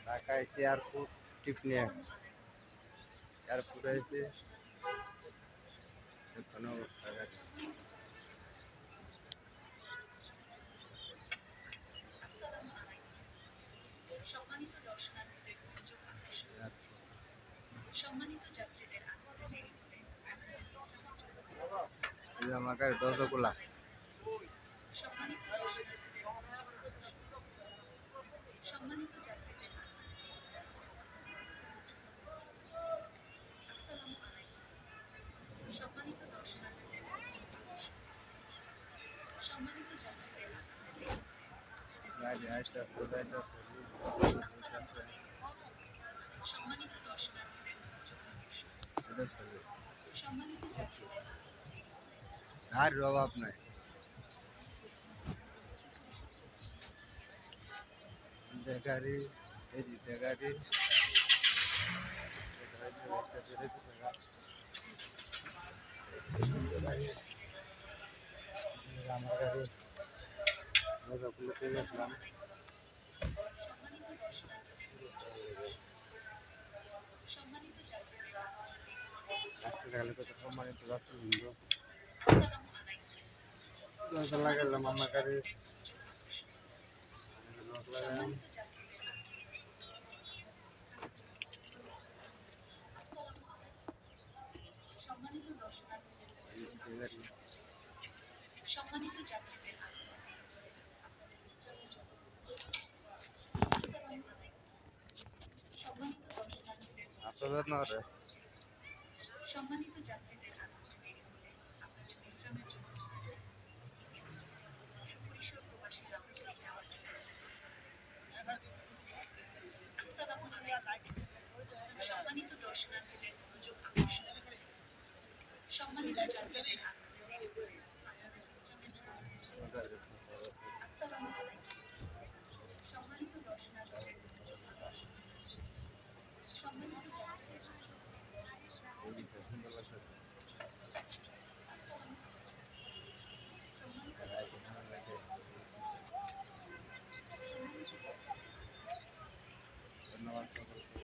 ঢাকা এসে airport trip নিয়ে airport এসে দেখুন অবস্থা গাড়ি। আমার গাড়ি দরজা খোলা। গাড়ি আসতে আর অভাব নাই। গাড়ি এদিকে গাড়ি আমার গাড়ি দেখলাম সম্মানিত যাত্রীবৃন্দ দরজা লাগালাম আমার গাড়ি লক লাগালাম। আপনাদের না রে সম্মানিত যাত্রীদের